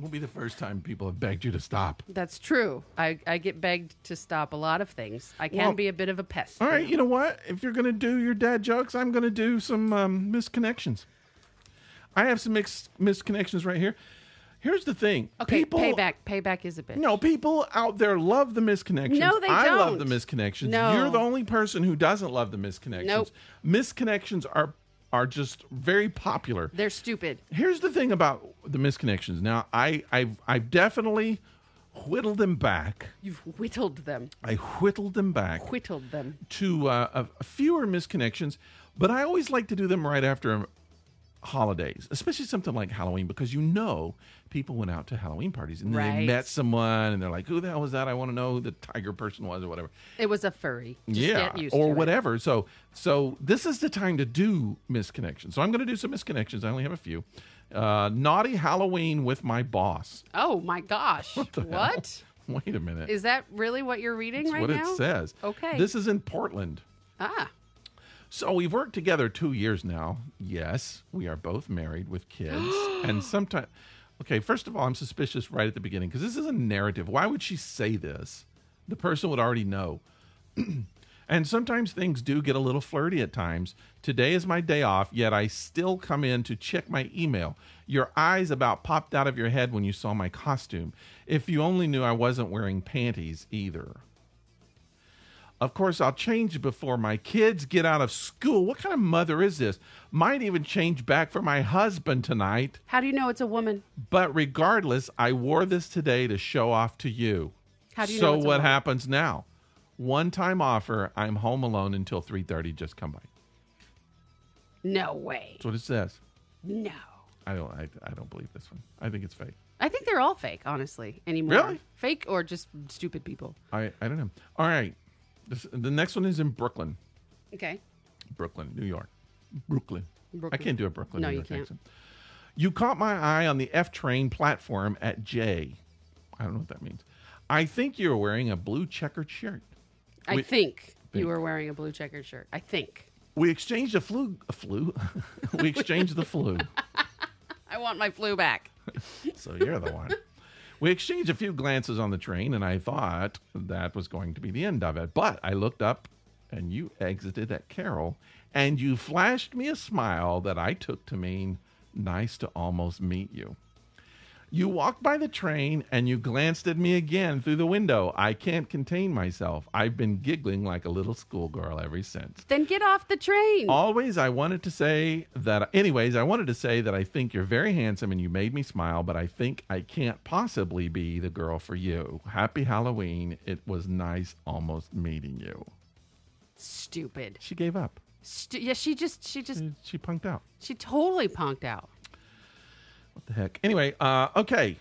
Won't be the first time people have begged you to stop. That's true. I get begged to stop a lot of things. I can be a bit of a pest. All right, you know what? If you're going to do your dad jokes, I'm going to do some misconnections. I have some misconnections right here. Here's the thing. Okay, payback is a bitch. No, people out there love the misconnections. No, they don't. I love the misconnections. No. You're the only person who doesn't love the misconnections. Nope. Misconnections are are just very popular. They're stupid. Here's the thing about the misconnections. Now, I've definitely whittled them back. You've whittled them. I whittled them back. Whittled them. To fewer misconnections, but I always like to do them right after holidays, especially something like Halloween, because people went out to Halloween parties and they met someone and they're like, who the hell was that? I want to know who the tiger person was or whatever. It was a furry. Just get used or to whatever. It. So this is the time to do misconnections. So I'm going to do some misconnections. I only have a few. Naughty Halloween with my boss. Oh my gosh. What? Wait a minute. Is that really what you're reading That's right what now? It says. Okay. This is in Portland. So we've worked together 2 years now. Yes, we are both married with kids. And sometimes, okay, first of all, I'm suspicious right at the beginning because this is a narrative. Why would she say this? The person would already know. And sometimes things do get a little flirty at times. Today is my day off, yet I still come in to check my email. Your eyes about popped out of your head when you saw my costume. If you only knew I wasn't wearing panties either. Of course, I'll change before my kids get out of school. What kind of mother is this? Might even change back for my husband tonight. How do you know it's a woman? But regardless, I wore this today to show off to you. How do you know it's a what woman? happens now? One-time offer. I'm home alone until 3:30. Just come by. No way. That's what it says. No. I don't believe this one. I think it's fake. I think they're all fake, honestly, anymore. Really? Fake or just stupid people. I don't know. All right. The next one is in Brooklyn. Okay. Brooklyn, New York. Brooklyn. I can't do a Brooklyn. No, New you York can't. accent. You caught my eye on the F train platform at J. I don't know what that means. I think you're wearing a blue checkered shirt. I think you were wearing a blue checkered shirt. I think. We exchanged a flu. We exchanged the flu. I want my flu back. So you're the one. We exchanged a few glances on the train, and I thought that was going to be the end of it. But I looked up, and you exited at Carroll, and you flashed me a smile that I took to mean nice to almost meet you. You walked by the train, and you glanced at me again through the window. I can't contain myself. I've been giggling like a little schoolgirl ever since. Then get off the train. I wanted to say that I think you're very handsome and you made me smile, but I think I can't possibly be the girl for you. Happy Halloween. It was nice almost meeting you. Stupid. She gave up. Yeah, she punked out. She totally punked out. What the heck? Anyway, okay.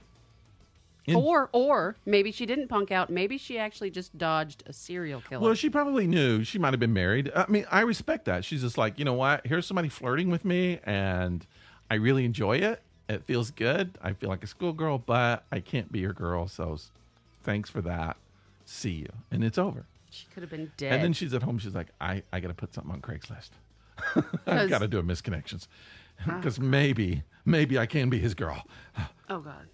Or maybe she didn't punk out. Maybe she actually just dodged a serial killer. Well, she probably knew. She might have been married. I mean, I respect that. She's just like, you know what? Here's somebody flirting with me, and I really enjoy it. It feels good. I feel like a schoolgirl, but I can't be your girl, so thanks for that. See you. And it's over. She could have been dead. And then she's at home. She's like, I got to put something on Craigslist. I've got to do a misconnections. Because maybe I can be his girl. Oh, God.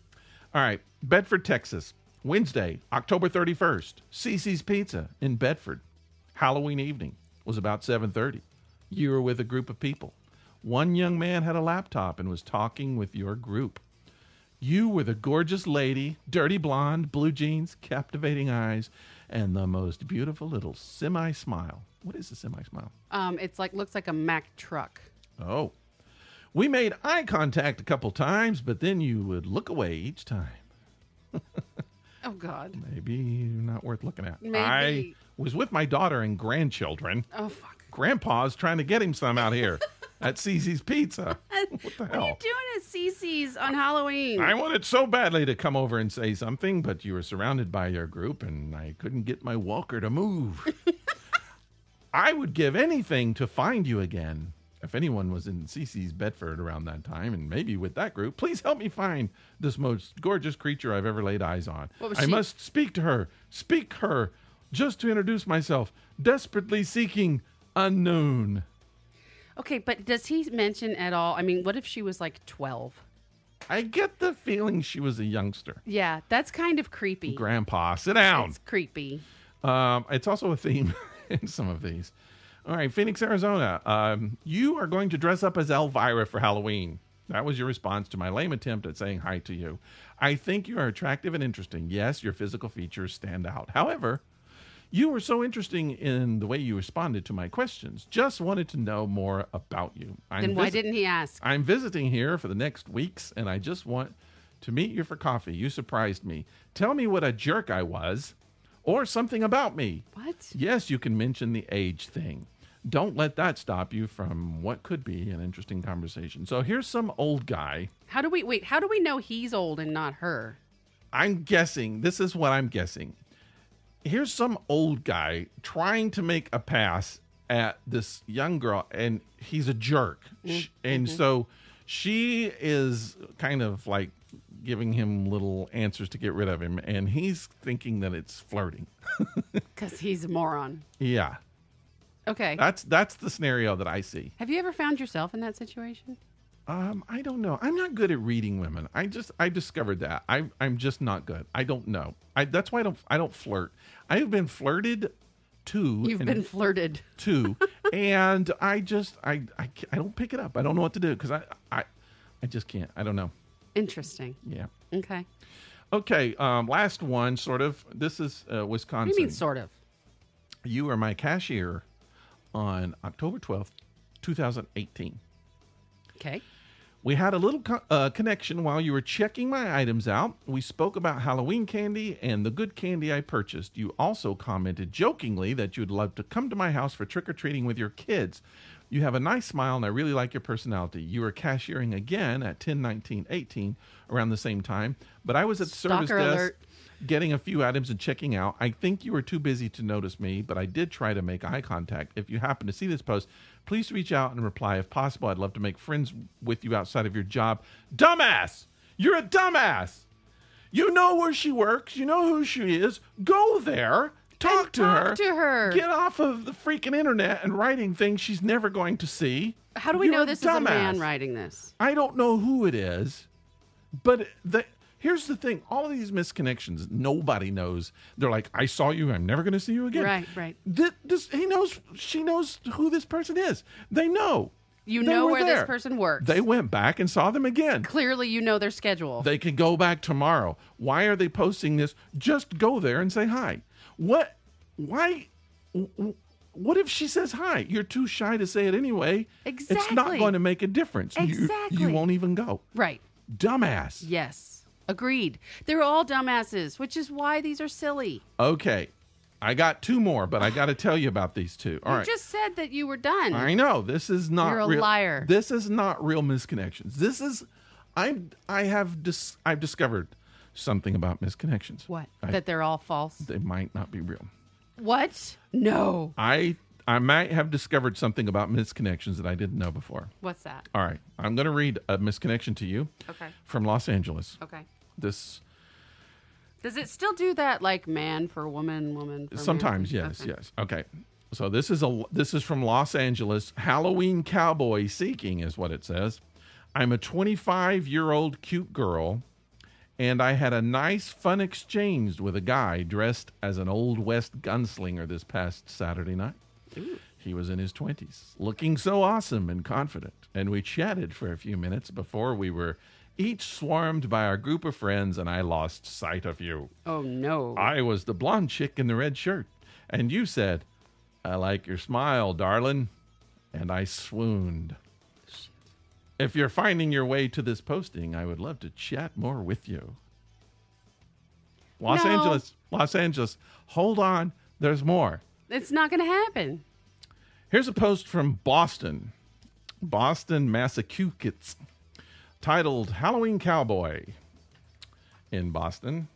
All right. Bedford, Texas. Wednesday, October 31st. Cece's Pizza in Bedford. Halloween evening. Was about 7:30. You were with a group of people. One young man had a laptop and was talking with your group. You were the gorgeous lady, dirty blonde, blue jeans, captivating eyes, and the most beautiful little semi-smile. What is a semi-smile? It's looks like a Mack truck. Oh. We made eye contact a couple times, but then you would look away each time. Oh, God. Maybe not worth looking at. Maybe. I was with my daughter and grandchildren. Oh, fuck. Grandpa's trying to get him some out here at Cece's Pizza. What the hell? What are you doing at Cece's on Halloween? I wanted so badly to come over and say something, but you were surrounded by your group, and I couldn't get my walker to move. I would give anything to find you again. If anyone was in Cece's Bedford around that time, and maybe with that group, please help me find this most gorgeous creature I've ever laid eyes on. I must speak to her, just to introduce myself, desperately seeking unknown. Okay, but does he mention at all? I mean, what if she was like 12? I get the feeling she was a youngster. Yeah, that's kind of creepy. Grandpa, sit down. It's creepy. It's also a theme in some of these. All right, Phoenix, Arizona. You are going to dress up as Elvira for Halloween. That was your response to my lame attempt at saying hi to you. I think you are attractive and interesting. Yes, your physical features stand out. However, You were so interesting in the way you responded to my questions. Just wanted to know more about you. Then why didn't he ask? I'm visiting here for the next weeks, and I just want to meet you for coffee. You surprised me. Tell me what a jerk I was, or something about me. What? Yes, you can mention the age thing. Don't let that stop you from what could be an interesting conversation. So here's some old guy. How do we know he's old and not her? I'm guessing. This is what I'm guessing. Here's some old guy trying to make a pass at this young girl, and he's a jerk. Mm-hmm. And so she is kind of like giving him little answers to get rid of him, and he's thinking that it's flirting. Because he's a moron. Yeah. Okay. That's the scenario that I see. Have you ever found yourself in that situation? I don't know. I'm not good at reading women. I discovered that. I'm just not good. I don't know. That's why I don't flirt. I have been flirted to. You've been flirted to, and I don't pick it up. I don't know what to do because I just can't. I don't know. Interesting. Yeah. Okay. Okay. Last one, sort of. This is Wisconsin. What do you mean, sort of? You were my cashier on October 12th, 2018. Okay. We had a little connection while you were checking my items out. We spoke about Halloween candy and the good candy I purchased. You also commented jokingly that you'd love to come to my house for trick-or-treating with your kids. You have a nice smile, and I really like your personality. You were cashiering again at 10/19/18 around the same time, but I was at the service desk getting a few items and checking out. I think you were too busy to notice me, but I did try to make eye contact. If you happen to see this post, please reach out and reply if possible. I'd love to make friends with you outside of your job. Dumbass! You're a dumbass! You know where she works. You know who she is. Go there. Talk to her. Get off of the freaking internet and writing things she's never going to see. How do we know this is a man writing this? I don't know who it is, but here's the thing. All of these misconnections, nobody knows. They're like, I saw you. I'm never going to see you again. Right. She knows who this person is. They know. You know where this person works. They went back and saw them again. Clearly, you know their schedule. They could go back tomorrow. Why are they posting this? Just go there and say hi. What? Why? What if she says hi? You're too shy to say it anyway. Exactly. It's not going to make a difference. Exactly. You won't even go. Right. Dumbass. Yes. Agreed. They're all dumbasses, which is why these are silly. Okay. I got two more, but I got to tell you about these two. All right. You just said that you were done. I know. This is not You're a real. liar. This is not real misconnections. This is I've discovered something about misconnections. What? That they're all false? They might not be real. What? No. I might have discovered something about misconnections that I didn't know before. What's that? All right. I'm going to read a misconnection to you. Okay. From Los Angeles. Okay. This. Does it still do that, like man for woman, woman for sometimes, man? yes. Okay. So this is from Los Angeles. Halloween cowboy seeking is what it says. I'm a 25-year-old cute girl, and I had a nice, fun exchange with a guy dressed as an Old West gunslinger this past Saturday night. Ooh. He was in his 20s, looking so awesome and confident, and we chatted for a few minutes before we were each swarmed by our group of friends, and I lost sight of you. Oh, no. I was the blonde chick in the red shirt, and you said, I like your smile, darling, and I swooned. Shit. If you're finding your way to this posting, I would love to chat more with you. Los Angeles, hold on, there's more. It's not going to happen. Here's a post from Boston, Massachusetts, titled Halloween Cowboy. In Boston,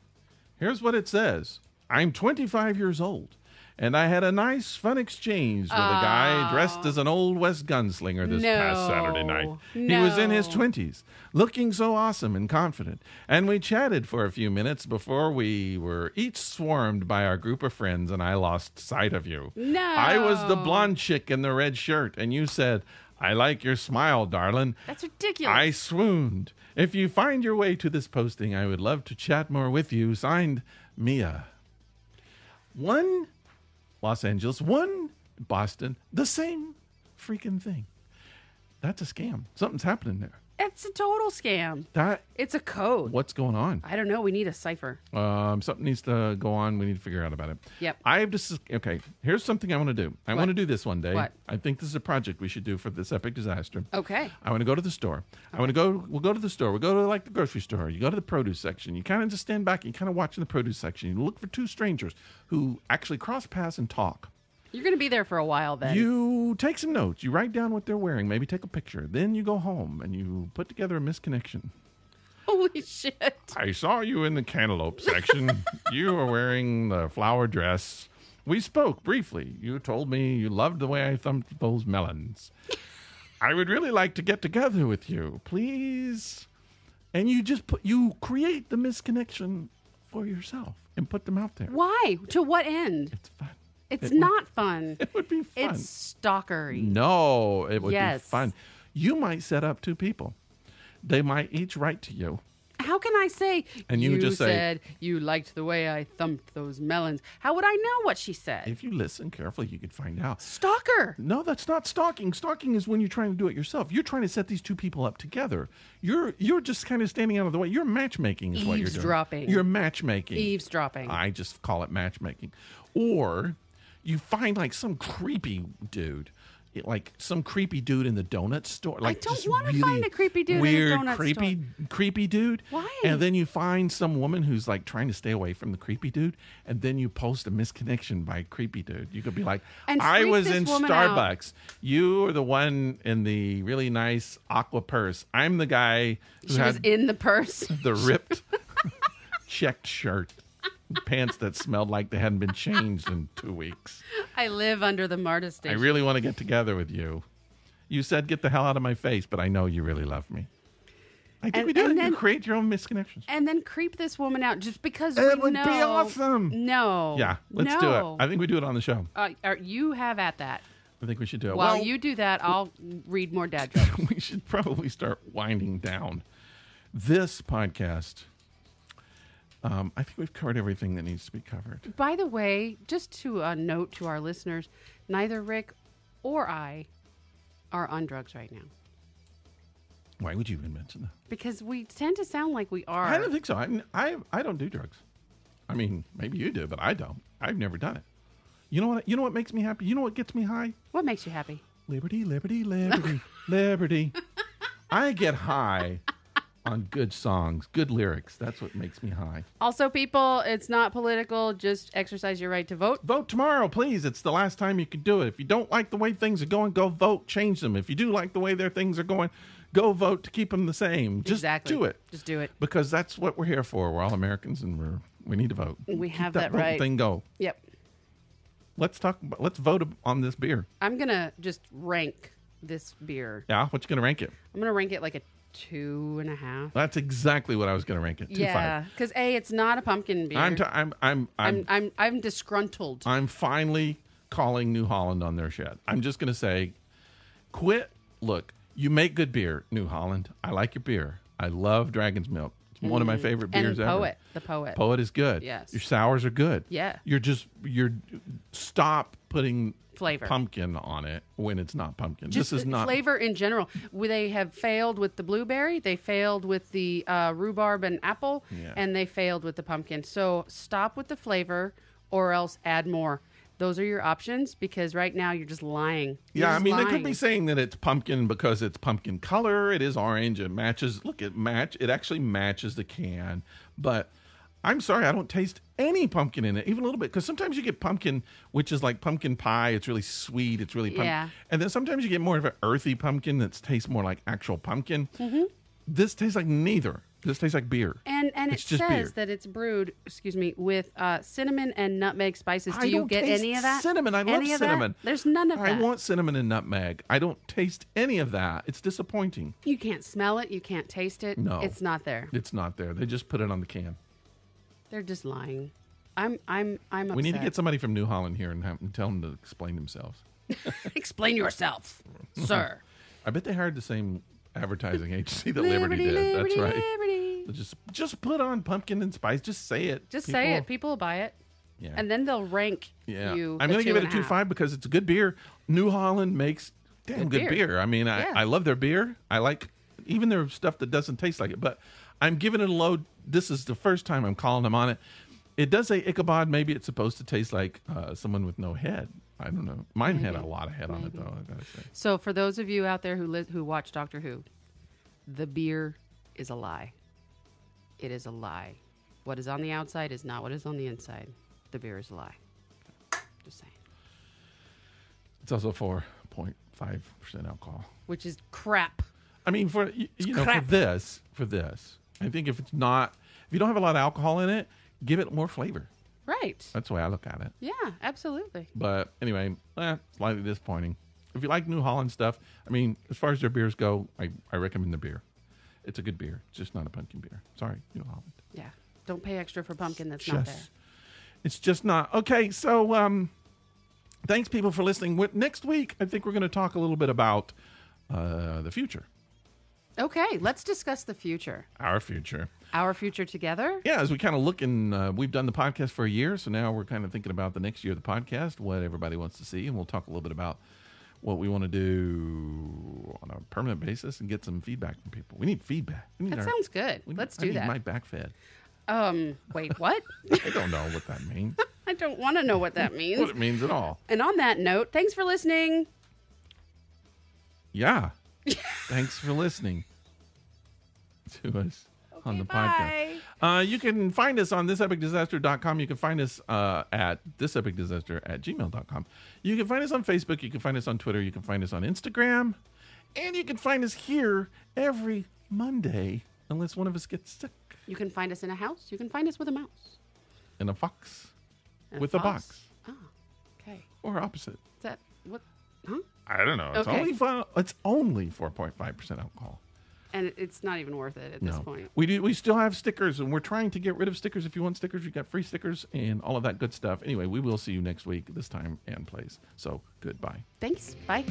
here's what it says. I'm 25 years old, and I had a nice, fun exchange with a guy dressed as an Old West gunslinger this past Saturday night. He was in his 20s, looking so awesome and confident, and we chatted for a few minutes before we were each swarmed by our group of friends, and I lost sight of you. No. I was the blonde chick in the red shirt, and you said, I like your smile, darling. That's ridiculous. I swooned. If you find your way to this posting, I would love to chat more with you. Signed, Mia. One Los Angeles, one Boston, the same freaking thing. That's a scam. Something's happening there. It's a total scam. It's a code. What's going on? I don't know. We need a cipher. Something needs to go on. We need to figure out about it. Yep. Okay, here's something I want to do. I want to do this one day. What? I think this is a project we should do for this epic disaster. Okay. I want to go to the store. We'll go to the store. We'll go to like the grocery store. You go to the produce section. You kind of just stand back and you kind of watch in the produce section. You look for two strangers who actually cross paths and talk. You're going to be there for a while then. You take some notes. You write down what they're wearing. Maybe take a picture. Then you go home and you put together a misconnection. Holy shit. I saw you in the cantaloupe section. You were wearing the flower dress. We spoke briefly. You told me you loved the way I thumped those melons. I would really like to get together with you. Please. And you create the misconnection for yourself and put them out there. Why? To what end? It's fun. It's not fun. It would be fun. It's stalkery. No, it would be fun. You might set up two people. They might each write to you. How can I say, and you just said you liked the way I thumped those melons? How would I know what she said? If you listen carefully, you could find out. Stalker. No, that's not stalking. Stalking is when you're trying to do it yourself. You're trying to set these two people up together. You're just kind of standing out of the way. You're matchmaking is what you're doing. Eavesdropping. You're matchmaking. Eavesdropping. I just call it matchmaking. Or you find like some creepy dude. Like some creepy dude in the donut store. Like I don't want to find a creepy dude in the donut store. Creepy dude. Why? And then you find some woman who's like trying to stay away from the creepy dude, and then you post a misconnection by creepy dude. You could be like, I was in Starbucks. Out. You are the one in the really nice aqua purse. I'm the guy who was in the purse. The ripped checked shirt. Pants that smelled like they hadn't been changed in 2 weeks. I live under the MARTA station. I really want to get together with you. You said get the hell out of my face, but I know you really love me. I think we do it. You create your own misconnections. And then creep this woman out just because it would be awesome. No. Yeah, let's do it. I think we do it on the show. You have at that. I think we should do it. While you do that, I'll read more dad jokes. We should probably start winding down this podcast. I think we've covered everything that needs to be covered. By the way, just to note to our listeners, neither Rick or I are on drugs right now. Why would you even mention that? Because we tend to sound like we are. I don't think so. I don't do drugs. I mean, maybe you do, but I don't. I've never done it. You know what? You know what makes me happy? You know what gets me high? What makes you happy? Liberty, liberty, liberty, liberty. I get high on good songs, good lyrics. That's what makes me high. Also, people, it's not political. Just exercise your right to vote. Vote tomorrow, please. It's the last time you can do it. If you don't like the way things are going, go vote. Change them. If you do like the way their things are going, go vote to keep them the same. Just do it. Just do it. Because that's what we're here for. We're all Americans, and we need to vote. We have that right. Thing go. Yep. Let's vote on this beer. I'm gonna just rank this beer. Yeah, what you gonna rank it? I'm gonna rank it like a 2.5. That's exactly what I was going to rank it. 2.5. Yeah, because it's not a pumpkin beer. I'm disgruntled. I'm finally calling New Holland on their shit. I'm just going to say, quit. Look, you make good beer, New Holland. I like your beer. I love Dragon's Milk. It's one of my favorite beers ever. The Poet is good. Yes. Your sours are good. Yeah. You're stop putting flavor pumpkin on it when it's not pumpkin. Just this is not flavor in general. They have failed with the blueberry, they failed with the rhubarb and apple, and they failed with the pumpkin. So stop with the flavor or else add more. Those are your options, because right now you're just lying. They could be saying that it's pumpkin because it's pumpkin color. It is orange. It matches. Look, it actually matches the can. But I'm sorry, I don't taste any pumpkin in it, even a little bit. Because sometimes you get pumpkin, which is like pumpkin pie. It's really sweet. It's really pumpkin. Yeah. And then sometimes you get more of an earthy pumpkin that tastes more like actual pumpkin. Mm-hmm. This tastes like neither. This tastes like beer. And it says that it's brewed, with cinnamon and nutmeg spices. Do you get any of that? Cinnamon. I love cinnamon. There's none of that. I want cinnamon and nutmeg. I don't taste any of that. It's disappointing. You can't smell it. You can't taste it. No. It's not there. It's not there. They just put it on the can. They're just lying. I'm upset. We need to get somebody from New Holland here and tell them to explain themselves. Explain yourself, sir. I bet they hired the same advertising agency that Liberty did. That's right. Liberty. Just put on pumpkin and spice. Just say it. Say it. People will buy it. Yeah. And then they'll rank you. I'm going to give it a 2.5 because it's a good beer. New Holland makes damn good beer. I mean, I love their beer. I like Even there's stuff that doesn't taste like it. But I'm giving it a load. This is the first time I'm calling them on it. It does say Ichabod. Maybe it's supposed to taste like someone with no head. I don't know. Mine had a lot of head on it, though, I gotta say. So for those of you out there who watch Doctor Who, the beer is a lie. It is a lie. What is on the outside is not what is on the inside. The beer is a lie. Just saying. It's also 4.5% alcohol, which is crap. I mean, for this, I think if you don't have a lot of alcohol in it, give it more flavor. Right. That's the way I look at it. Yeah, absolutely. But anyway, slightly disappointing. If you like New Holland stuff, I mean, as far as their beers go, I recommend the beer. It's a good beer. It's just not a pumpkin beer. Sorry, New Holland. Yeah. Don't pay extra for pumpkin that's not there. It's just not. Okay, so thanks, people, for listening. Next week, I think we're going to talk a little bit about the future. Okay, let's discuss the future. Our future. Our future together? Yeah, as we kind of look we've done the podcast for a year, so now we're kind of thinking about the next year of the podcast, what everybody wants to see, and we'll talk a little bit about what we want to do on a permanent basis and get some feedback from people. We need feedback. Sounds good. Let's do that. I need my back fed. Wait, what? I don't know what that means. I don't want to know what that means. What it means at all. And on that note, thanks for listening. Yeah. Thanks for listening to us on the podcast. You can find us on thisepicdisaster.com. You can find us at thisepicdisaster@gmail.com. You can find us on Facebook. You can find us on Twitter. You can find us on Instagram. And you can find us here every Monday, unless one of us gets sick. You can find us in a house. You can find us with a mouse. In a box. With a box. Oh, okay. Or opposite. Is that what? Huh? I don't know. It's only 4.5% alcohol. And it's not even worth it at this point. We still have stickers, and we're trying to get rid of stickers. If you want stickers, we got free stickers and all of that good stuff. Anyway, we will see you next week, this time and place. So, goodbye. Thanks. Bye.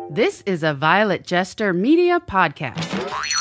This is a Violet Jester Media podcast.